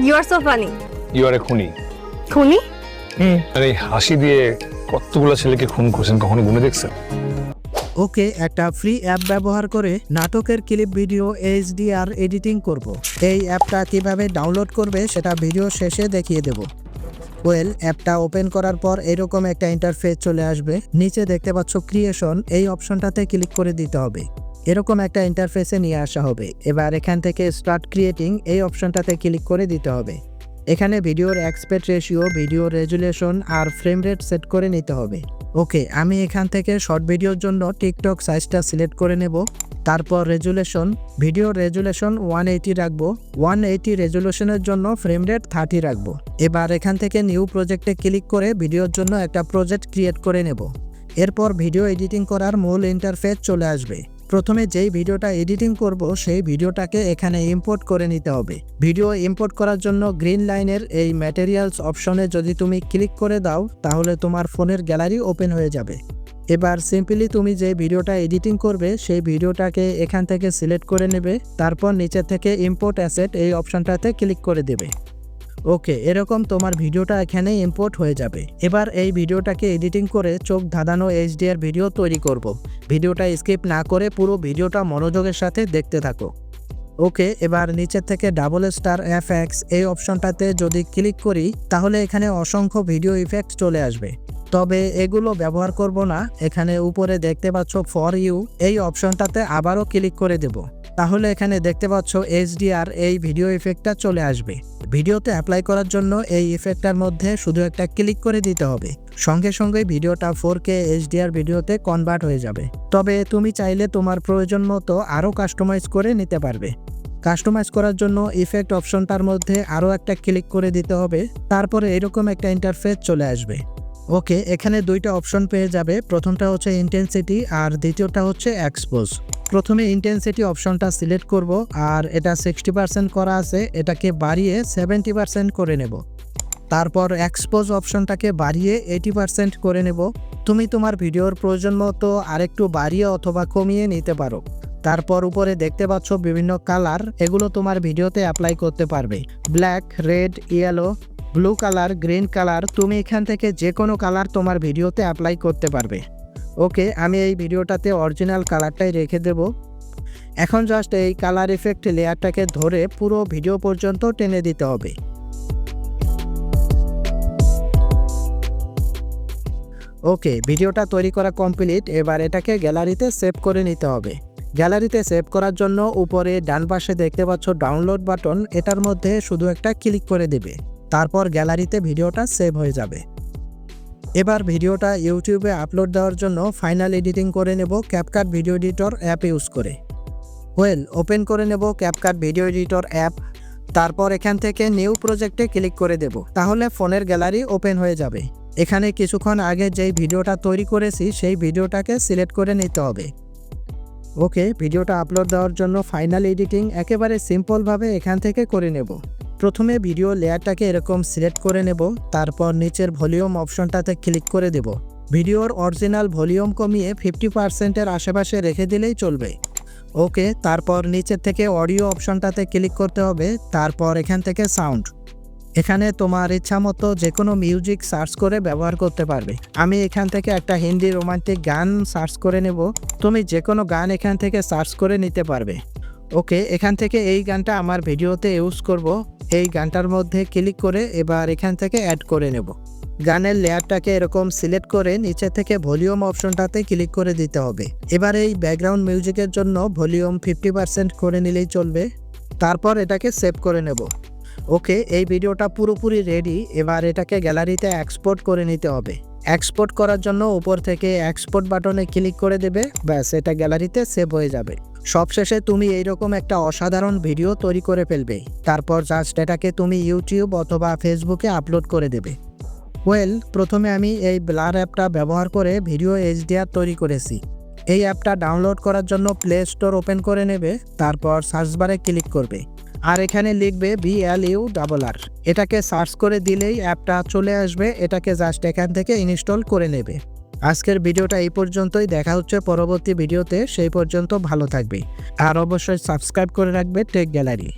You are so funny. You are a খুনি। খুনি? আরে হাসি দিয়ে কতগুলো ছেলেকে খুন করছেন, কখনো গুনে দেখছেন? ওকে, একটা ফ্রি অ্যাপ ব্যবহার করে নাটকের ক্লিপ ভিডিও এইচডিআর এডিটিং করব। এই অ্যাপটা কিভাবে ডাউনলোড করবে সেটা ভিডিও শেষে দেখিয়ে দেব। অ্যাপটা ওপেন করার পর এরকম একটা ইন্টারফেস চলে আসবে। নিচে দেখতে পাচ্ছ ক্রিয়েশন, এই অপশনটাতে ক্লিক করে দিতে হবে। এরকম একটা ইন্টারফেসে নিয়ে আসা হবে। এবার এখান থেকে স্টার্ট ক্রিয়েটিং, এই অপশনটাতে ক্লিক করে দিতে হবে। এখানে ভিডিওর অ্যাসপেক্ট রেশিও, ভিডিও রেজুলেশন আর ফ্রেম রেট সেট করে নিতে হবে। ওকে, আমি এখান থেকে শর্ট ভিডিওর জন্য টিকটক সাইজটা সিলেক্ট করে নেব। তারপর রেজুলেশন, ভিডিওর রেজুলেশন 180 রাখবো। 180 রেজুলেশনের জন্য ফ্রেম রেট 30 রাখবো। এবার এখান থেকে নিউ প্রজেক্টে ক্লিক করে ভিডিওর জন্য একটা প্রজেক্ট ক্রিয়েট করে নেব। এরপর ভিডিও এডিটিং করার মূল ইন্টারফেস চলে আসবে। প্রথমে যেই ভিডিওটা এডিটিং করব সেই ভিডিওটাকে এখানে ইম্পোর্ট করে নিতে হবে। ভিডিও ইম্পোর্ট করার জন্য গ্রিন লাইনের এই ম্যাটেরিয়ালস অপশনে যদি তুমি ক্লিক করে দাও তাহলে তোমার ফোনের গ্যালারি ওপেন হয়ে যাবে। এবার সিম্পলি তুমি যে ভিডিওটা এডিটিং করবে সেই ভিডিওটাকে এখান থেকে সিলেক্ট করে নেবে। তারপর নিচে থেকে ইম্পোর্ট অ্যাসেট এই অপশনটাতে ক্লিক করে দেবে। ওকে, এরকম তোমার ভিডিওটা এখানে ইম্পোর্ট হয়ে যাবে। এবার এই ভিডিওটাকে এডিটিং করে চোখ ধাঁধানো এইচডিআর ভিডিও তৈরি করব। ভিডিওটা স্কিপ না করে পুরো ভিডিওটা মনোযোগের সাথে দেখতে থাকো। ওকে, এবার নিচের থেকে ডাবল স্টার এফএক্স এই অপশনটাতে যদি ক্লিক করি তাহলে এখানে অসংখ্য ভিডিও ইফেক্ট চলে আসবে, তবে এগুলো ব্যবহার করব না। এখানে উপরে দেখতে পাচ্ছ ফর ইউ, এই অপশনটাতে আবারও ক্লিক করে দেব। তাহলে এখানে দেখতে পাচ্ছ এইচডিআর এই ভিডিও ইফেক্টটা চলে আসবে। ভিডিওতে অ্যাপ্লাই করার জন্য এই ইফেক্টটার মধ্যে শুধু একটা ক্লিক করে দিতে হবে। সঙ্গে সঙ্গে ভিডিওটা 4K এইচডিআর ভিডিওতে কনভার্ট হয়ে যাবে। তবে তুমি চাইলে তোমার প্রয়োজন মতো আরও কাস্টমাইজ করে নিতে পারবে। কাস্টমাইজ করার জন্য ইফেক্ট অপশনটার মধ্যে আরও একটা ক্লিক করে দিতে হবে। তারপরে এরকম একটা ইন্টারফেস চলে আসবে। ওকে, এখানে দুইটা অপশন পেয়ে যাবে। প্রথমটা হচ্ছে ইন্টেন্সিটি আর দ্বিতীয়টা হচ্ছে এক্সপোজ। প্রথমে ইন্টেন্সিটি অপশনটা সিলেক্ট করব আর এটা 60% করা আছে, এটাকে বাড়িয়ে 70% করে নেব। তারপর এক্সপোজ অপশনটাকে বাড়িয়ে 80% করে নেব। তুমি তোমার ভিডিওর প্রয়োজন মতো আরেকটু বাড়িয়ে অথবা কমিয়ে নিতে পারো। তারপর উপরে দেখতে পাচ্ছ বিভিন্ন কালার, এগুলো তোমার ভিডিওতে অ্যাপ্লাই করতে পারবে। Black, red, yellow, blue colour, green colour, তুমি এখান থেকে যে কোনো কালার তোমার ভিডিওতে অ্যাপ্লাই করতে পারবে। ওকে, আমি এই ভিডিওটাতে অরিজিনাল কালারটাই রেখে দেব। এখন জাস্ট এই কালার ইফেক্ট লেয়ারটাকে ধরে পুরো ভিডিও পর্যন্ত টেনে দিতে হবে। ওকে, ভিডিওটা তৈরি করা কমপ্লিট। এবার এটাকে গ্যালারিতে সেভ করে নিতে হবে। গ্যালারিতে সেভ করার জন্য উপরে ডান পাশে দেখতে পাচ্ছ ডাউনলোড বাটন, এটার মধ্যে শুধু একটা ক্লিক করে দেবে। তারপর গ্যালারিতে ভিডিওটা সেভ হয়ে যাবে। এবার ভিডিওটা ইউটিউবে আপলোড দেওয়ার জন্য ফাইনাল এডিটিং করে নেব CapCut video editor app use করে। ওপেন করে নেব ক্যাপকাট ভিডিও এডিটর অ্যাপ। তারপর এখান থেকে নিউ প্রজেক্টে ক্লিক করে দেব। তাহলে ফোনের গ্যালারি ওপেন হয়ে যাবে। এখানে কিছুক্ষণ আগে যেই ভিডিওটা তৈরি করেছি সেই ভিডিওটাকে সিলেক্ট করে নিতে হবে। ওকে, ভিডিওটা আপলোড দেওয়ার জন্য ফাইনাল এডিটিং একেবারে সিম্পলভাবে এখান থেকে করে নেব। প্রথমে ভিডিও লেয়ারটাকে এরকম সিলেক্ট করে নেব। তারপর নিচের ভলিউম অপশনটাতে ক্লিক করে দেব। ভিডিওর অরিজিনাল ভলিউম কমিয়ে 50%-এর আশেপাশে রেখে দিলেই চলবে। ওকে, তারপর নিচের থেকে অডিও অপশনটাতে ক্লিক করতে হবে। তারপর এখান থেকে সাউন্ড, এখানে তোমার ইচ্ছা মতো যে কোনো মিউজিক সার্চ করে ব্যবহার করতে পারবে। আমি এখান থেকে একটা হিন্দি রোমান্টিক গান সার্চ করে নেব। তুমি যে কোনো গান এখান থেকে সার্চ করে নিতে পারবে। ওকে, এখান থেকে এই গানটা আমার ভিডিওতে ইউজ করব। এই গানটার মধ্যে ক্লিক করে এবার এখান থেকে অ্যাড করে নেব। গানের লেয়ারটাকে এরকম সিলেক্ট করে নিচে থেকে ভলিউম অপশনটাতে ক্লিক করে দিতে হবে। এবার এই ব্যাকগ্রাউন্ড মিউজিকের জন্য ভলিউম 50% করে নিলেই চলবে। তারপর এটাকে সেভ করে নেব। ওকে, এই ভিডিওটা পুরোপুরি রেডি। এবার এটাকে গ্যালারিতে এক্সপোর্ট করে নিতে হবে। এক্সপোর্ট করার জন্য উপর থেকে এক্সপোর্ট বাটনে ক্লিক করে দেবে। ব্যাস, এটা গ্যালারিতে সেভ হয়ে যাবে। সবশেষে তুমি এইরকম একটা অসাধারণ ভিডিও তৈরি করে ফেলবে। তারপর জাস্ট এটাকে তুমি ইউটিউব অথবা ফেসবুকে আপলোড করে দেবে। প্রথমে আমি এই ব্লার অ্যাপটা ব্যবহার করে ভিডিও এইচডিআর তৈরি করেছি। এই অ্যাপটা ডাউনলোড করার জন্য প্লে স্টোর ওপেন করে নেবে। তারপর সার্চ বারে ক্লিক করবে আর এখানে লিখবে BLURR। এটাকে সার্চ করে দিলেই অ্যাপটা চলে আসবে। এটাকে জাস্ট এখান থেকে ইনস্টল করে নেবে। আজকের ভিডিওটা এই পর্যন্তই। দেখা হচ্ছে পরবর্তী ভিডিওতে। সেই পর্যন্ত ভালো থাকবে আর অবশ্যই সাবস্ক্রাইব করে রাখবে টেক গ্যালারি।